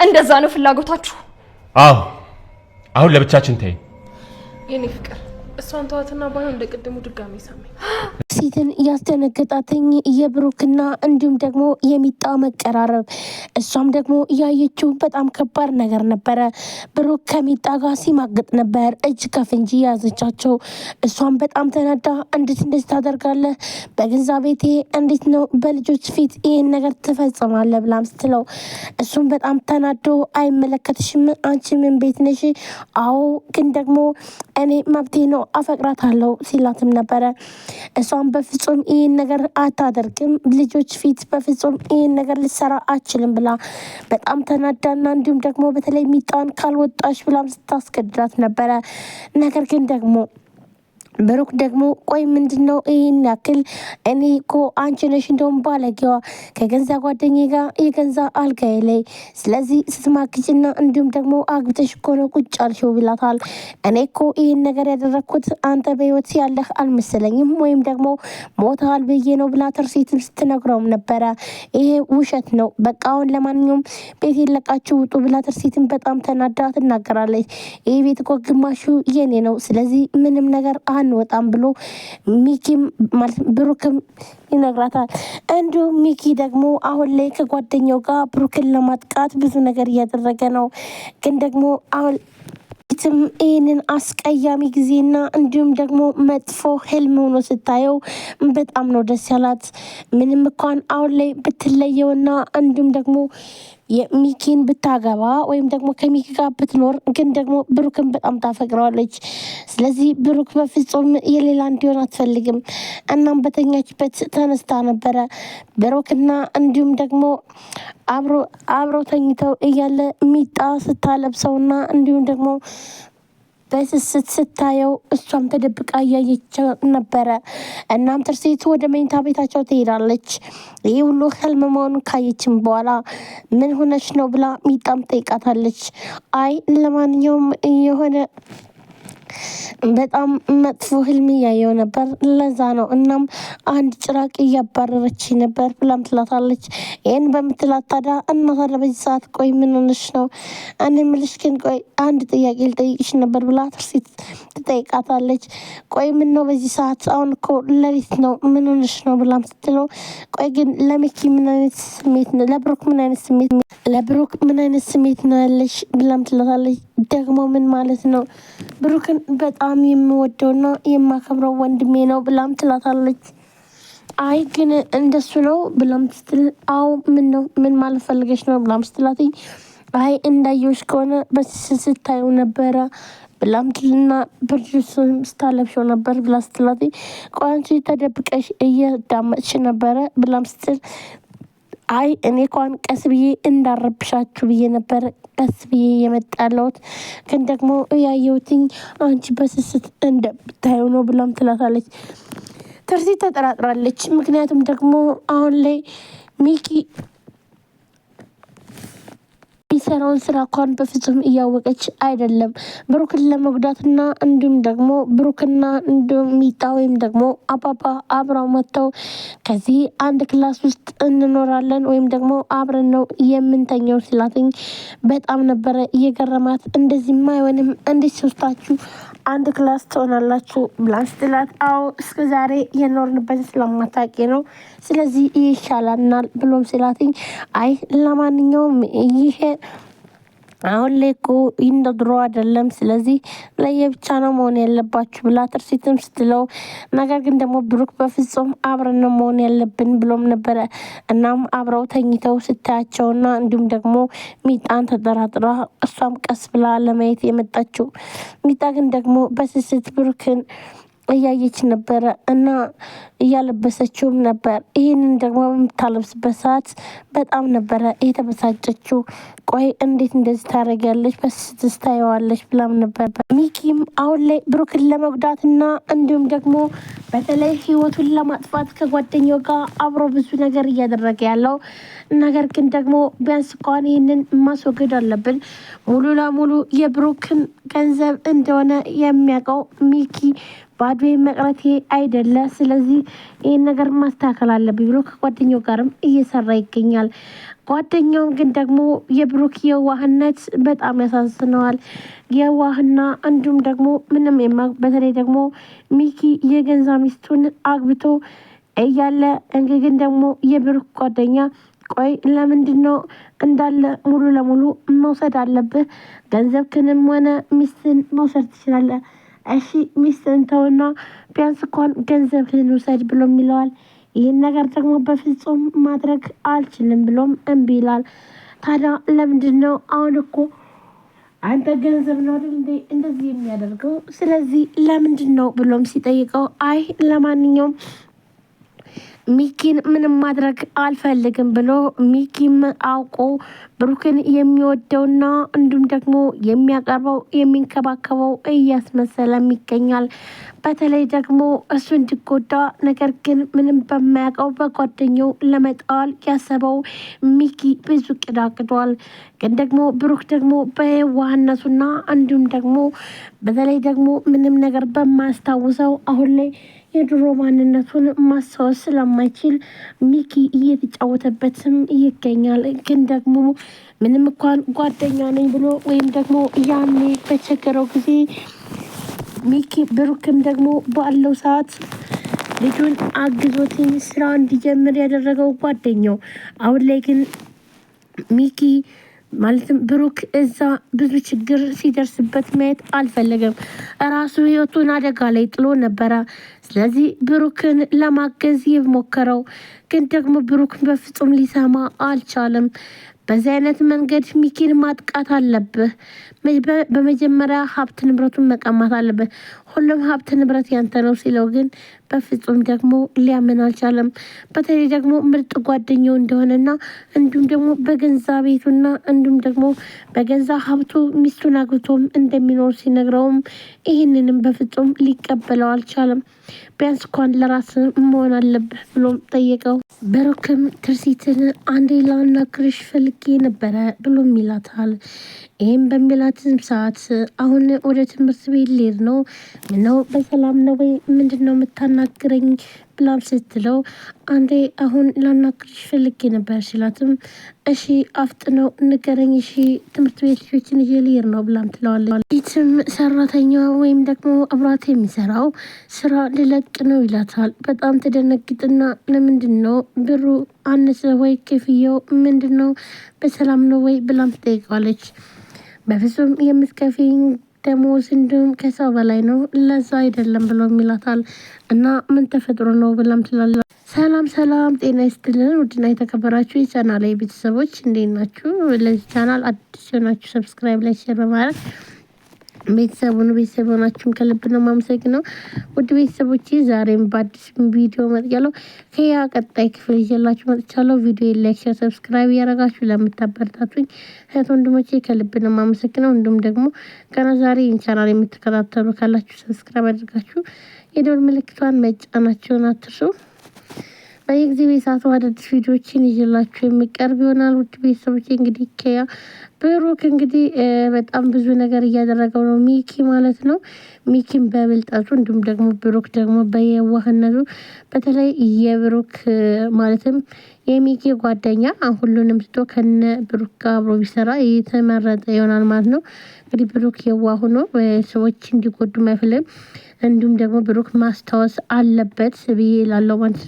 እንደዛ ነው ፍላጎታችሁ? አዎ አሁን ለብቻችን ተይ የኔ ፍቅር። እሷን ተዋትና ባይሆን እንደቀደሙ ድጋሚ ሳመኝ። ሴትን ያስደነገጣትኝ የብሩክና እንዲሁም ደግሞ የሚጣ መቀራረብ፣ እሷም ደግሞ ያየችው በጣም ከባድ ነገር ነበረ። ብሩክ ከሚጣ ጋር ሲማግጥ ነበር፣ እጅ ከፍንጅ ያዘቻቸው። እሷም በጣም ተናዳ እንዴት እንደዚህ ታደርጋለህ? በገዛ ቤቴ እንዴት ነው በልጆች ፊት ይህን ነገር ትፈጽማለህ? ብላም ስትለው እሱም በጣም ተናዶ አይመለከትሽም፣ አንቺ ምን ቤት ነሽ? አዎ ግን ደግሞ እኔ መብቴ ነው አፈቅራታለሁ ሲላትም ነበረ። እሷም በፍጹም ይህን ነገር አታደርግም፣ ልጆች ፊት በፍጹም ይህን ነገር ልሰራ አችልም ብላ በጣም ተናዳና እንዲሁም ደግሞ በተለይ ሚጣን ካልወጣሽ ብላም ስታስገድዳት ነበረ። ነገር ግን ደግሞ ብሩክ ደግሞ ቆይ ምንድነው ይህን ያክል? እኔ እኮ አንቺ ነሽ እንደውም ባለጌዋ ከገንዛ ጓደኛዬ ጋር የገንዛ አልጋዬ ላይ፣ ስለዚህ ስትማግጭና እንዲሁም ደግሞ አግብተሽ እኮ ነው ቁጭ አልሽው ብላታል። እኔ እኮ ይህን ነገር ያደረግኩት አንተ በህይወት ያለህ አልመሰለኝም ወይም ደግሞ ሞታል ብዬ ነው ብላ ትርሲትም ስትነግረውም ነበረ። ይሄ ውሸት ነው፣ በቃ አሁን ለማንኛውም ቤት የለቃችሁ ውጡ ብላ ትርሲትም በጣም ተናዳ ትናገራለች። ይህ ቤት እኮ ግማሹ የኔ ነው፣ ስለዚህ ምንም ነገር አንወጣም ብሎ ሚኪም ማለት ብሩክም ይነግራታል። እንዲሁም ሚኪ ደግሞ አሁን ላይ ከጓደኛው ጋር ብሩክን ለማጥቃት ብዙ ነገር እያደረገ ነው። ግን ደግሞ አሁን ይህንን አስቀያሚ ጊዜና እንዲሁም ደግሞ መጥፎ ህልም ሆኖ ስታየው በጣም ነው ደስ ያላት። ምንም እንኳን አሁን ላይ ብትለየውና እንዲሁም ደግሞ የሚኪን ብታገባ ወይም ደግሞ ከሚኪ ጋር ብትኖር ግን ደግሞ ብሩክን በጣም ታፈቅረዋለች። ስለዚህ ብሩክ በፍጹም የሌላ እንዲሆን አትፈልግም። እናም በተኛችበት ተነስታ ነበረ ብሩክና እንዲሁም ደግሞ አብረው ተኝተው እያለ ሚጣ ስታለብሰውና እንዲሁም ደግሞ በስስት ስታየው እሷም ተደብቃ እያየችው ነበረ። እናም ትርሲት ወደ መኝታ ቤታቸው ትሄዳለች። ይህ ሁሉ ህልም መሆኑን ካየችም በኋላ ምን ሆነች ነው ብላ ሚጣም ጠይቃታለች። አይ ለማንኛውም የሆነ በጣም መጥፎ ህልም እያየው ነበር፣ ለዛ ነው። እናም አንድ ጭራቅ እያባረረች ነበር ብላም ትላታለች። ይህን በምትላት ታዲያ እና ታዲያ በዚህ ሰዓት ቆይ ምን ሆነሽ ነው? እኔ የምልሽ ግን ቆይ አንድ ጥያቄ ልጠይቅሽ ነበር ብላ ትርሲት ትጠይቃታለች። ቆይ ምን ነው በዚህ ሰዓት? አሁን እኮ ሌሊት ነው፣ ምን ሆነሽ ነው ብላም ስትለው ቆይ ግን ለሚኪ ምን አይነት ስሜት ነው? ለብሩክ ምን አይነት ስሜት ነው ያለሽ? ብላም ትላታለች። ደግሞ ምን ማለት ነው? ብሩክን በጣም የምወደውና የማከብረው ወንድሜ ነው ብላም ትላታለች። አይ ግን እንደሱ ነው ብላም ስትል አዎ ምን ነው ምን ማለት ፈልገሽ ነው ብላም ስትላትኝ አይ እንዳየውሽ ከሆነ ስታየው ነበረ ብላም ትልና ብርድስም ስታለብሸው ነበር ብላ ስትላትኝ ቆይ አንቺ ተደብቀሽ እየዳመጥሽ ነበረ ብላም ስትል አይ እኔ እንኳን ቀስ ብዬ እንዳረብሻችሁ ብዬ ነበር ቀስ ብዬ የመጣለሁት፣ ግን ደግሞ ያየሁትኝ አንቺ በስስት እንደምታየው ነው ብላም ትላታለች። ትርሲት ተጠራጥራለች። ምክንያቱም ደግሞ አሁን ላይ ሚኪ የሚሰራውን ስራ እንኳን በፍጹም እያወቀች አይደለም። ብሩክን ለመጉዳትና እንዲሁም ደግሞ ብሩክና እንዲሁም ሚጣ ወይም ደግሞ አባባ አብረው መጥተው ከዚህ አንድ ክላስ ውስጥ እንኖራለን ወይም ደግሞ አብረን ነው የምንተኘው ስላትኝ በጣም ነበረ እየገረማት። እንደዚህማ አይሆንም፣ እንዴት ሶስታችሁ አንድ ክላስ ትሆናላችሁ ብላን ስትላት አዎ እስከ ዛሬ የኖርንበት ስለማታውቂ ነው፣ ስለዚህ ይሻላናል ብሎም ስላትኝ አይ ለማንኛውም ይሄ አሁን ላይ እኮ እንደ ድሮ አይደለም፣ ስለዚህ ለየብቻ ነው መሆን ያለባችሁ ብላ ትርሲትም ስትለው ነገር ግን ደግሞ ብሩክ በፍጹም አብረን ነው መሆን ያለብን ብሎም ነበረ። እናም አብረው ተኝተው ስታያቸውና እንዲሁም ደግሞ ሚጣን ተጠራጥራ እሷም ቀስ ብላ ለማየት የመጣችው ሚጣ ግን ደግሞ በስስት ብሩክን እያየች ነበረ እና እያለበሰችውም ነበር። ይህንን ደግሞ በምታለብስበት ሰዓት በጣም ነበረ የተበሳጨችው። ቆይ እንዴት እንደዚህ ታደርጊያለሽ? በስስት ታየዋለች ብላም ነበር። ሚኪም አሁን ላይ ብሩክን ለመጉዳትና እንዲሁም ደግሞ በተለይ ህይወቱን ለማጥፋት ከጓደኛው ጋር አብሮ ብዙ ነገር እያደረገ ያለው ነገር ግን ደግሞ ቢያንስ እንኳን ይህንን ማስወገድ አለብን። ሙሉ ለሙሉ የብሩክን ገንዘብ እንደሆነ የሚያውቀው ሚኪ ባዶ መቅረቴ አይደለ። ስለዚህ ይህን ነገር ማስተካከል አለብኝ ብሎ ከጓደኛው ጋርም እየሰራ ይገኛል። ጓደኛውም ግን ደግሞ የብሩክ የዋህነት በጣም ያሳዝነዋል። የዋህና እንዲሁም ደግሞ ምንም በተለይ ደግሞ ሚኪ የገንዛ ሚስቱን አግብቶ እያለ እንግዲህ ደግሞ የብሩክ ጓደኛ ቆይ ለምንድን ነው እንዳለ ሙሉ ለሙሉ መውሰድ አለብህ? ገንዘብክንም ሆነ ሚስትን መውሰድ ትችላለህ። እሺ ሚስትን ተውና ቢያንስ እንኳን ገንዘብህን ውሰድ ብሎም ይለዋል። ይህን ነገር ደግሞ በፍጹም ማድረግ አልችልም ብሎም እምቢ ይላል። ታዲያ ለምንድን ነው አሁን እኮ አንተ ገንዘብ ነው አይደል እንዴ እንደዚህ የሚያደርገው? ስለዚህ ለምንድን ነው ብሎም ሲጠይቀው አይ ለማንኛውም ሚኪን ምንም ማድረግ አልፈልግም ብሎ ሚኪም አውቆ ብሩክን የሚወደውና እንዲሁም ደግሞ የሚያቀርበው የሚንከባከበው እያስመሰለም ይገኛል። በተለይ ደግሞ እሱ እንዲጎዳ ነገር ግን ምንም በማያውቀው በጓደኛው ለመጣል ያሰበው ሚኪ ብዙ እቅድ አቅዷል። ግን ደግሞ ብሩክ ደግሞ በዋህነቱና እንዲሁም ደግሞ በተለይ ደግሞ ምንም ነገር በማያስታውሰው አሁን ላይ የድሮ ማንነቱን ማስታወስ ስለማይችል ሚኪ እየተጫወተበትም ይገኛል። ግን ደግሞ ምንም እንኳን ጓደኛ ነኝ ብሎ ወይም ደግሞ ያኔ በቸገረው ጊዜ ሚኪ ብሩክም ደግሞ ባለው ሰዓት ልጁን አግዞትኝ ስራ እንዲጀምር ያደረገው ጓደኛው አሁን ላይ ግን ሚኪ ማለትም ብሩክ እዛ ብዙ ችግር ሲደርስበት ማየት አልፈለገም። ራሱ ህይወቱን አደጋ ላይ ጥሎ ነበረ። ስለዚህ ብሩክን ለማገዝ የሞከረው ግን ደግሞ ብሩክን በፍጹም ሊሰማ አልቻለም። በዚህ አይነት መንገድ ሚኪን ማጥቃት አለብህ። በመጀመሪያ ሀብት ንብረቱን መቀማት አለብህ። ሁሉም ሀብት ንብረት ያንተ ነው ሲለው ግን በፍጹም ደግሞ ሊያምን አልቻለም። በተለይ ደግሞ ምርጥ ጓደኛው እንደሆነና እንዲሁም ደግሞ በገንዛ ቤቱና እንዲሁም ደግሞ በገንዛ ሀብቱ ሚስቱን አግብቶም እንደሚኖር ሲነግረውም ይህንንም በፍጹም ሊቀበለው አልቻለም። ቢያንስ እንኳን ለራስ መሆን አለብህ ብሎም ጠየቀው። ብሩክም ትርሲትን አንዴ ላናግርሽ ፈልጌ ነበረ ብሎም ይላታል። ይህም በሚላትም ሰዓት አሁን ወደ ትምህርት ቤት ልሄድ ነው፣ ምነው በሰላም ነው ወይ ምንድን ነው የምታናግረኝ ብላም ስትለው አንዴ አሁን ላናግርሽ ፈልጌ ነበር ሲላትም እሺ አፍጥነው ንገረኝ፣ እሺ ትምህርት ቤት ልጆችን ይዤ ልሄድ ነው ብላም ትለዋለች። ይትም ሰራተኛ ወይም ደግሞ አብራት የሚሰራው ስራ ልለቅ ነው ይላታል። በጣም ተደነግጥና ለምንድን ነው ብሩ አነሰ ወይ ክፍያው ምንድን ነው በሰላም ነው ወይ ብላም ትጠይቀዋለች። በፍጹም የምትከፊኝ ደሞዝ እንዲሁም ከሰው በላይ ነው ለዛ አይደለም ብሎ ይላታል። እና ምን ተፈጥሮ ነው ብላም ትላለች። ሰላም ሰላም፣ ጤና ይስጥልን ውድና የተከበራችሁ የቻናል ቤተሰቦች እንዴት ናችሁ? ለዚህ ቻናል አዲስ ናችሁ ሰብስክራይብ ላይ ሼር በማድረግ ቤተሰብ ሆናችሁም ከልብ ነው የማመሰግነው። ውድ ቤተሰቦች ዛሬም በአዲስ ቪዲዮ መጥቻለሁ። ከያ ቀጣይ ክፍል ይዤላችሁ መጥቻለሁ። ቪዲዮ ላይክ፣ ሼር፣ ሰብስክራይብ እያደረጋችሁ ለምታበረታቱኝ እህት ወንድሞቼ ከልብ ነው የማመሰግነው። እንዲሁም ደግሞ ገና ዛሬ ይህን ቻናል የምትከታተሉ ካላችሁ ሰብስክራይብ አድርጋችሁ የደወል ምልክቷን መጫናችሁን አትርሱ። በየጊዜ በሰዓቱ አዳዲስ ቪዲዮዎችን ይዤላችሁ የሚቀርብ ይሆናል። ውድ ቤተሰቦች እንግዲህ ከያ ብሩክ እንግዲህ በጣም ብዙ ነገር እያደረገው ነው ሚኪ ማለት ነው። ሚኪም በብልጠቱ እንዲሁም ደግሞ ብሩክ ደግሞ በየዋህነቱ በተለይ የብሩክ ማለትም የሚኪ ጓደኛ ሁሉንም ስቶ ከነ ብሩክ ጋር አብሮ ቢሰራ የተመረጠ ይሆናል ማለት ነው። እንግዲህ ብሩክ የዋህ ሆኖ ሰዎች እንዲጎዱ አይፈልግም። እንዲሁም ደግሞ ብሩክ ማስታወስ አለበት ብዬ ላለው ማለት ነው።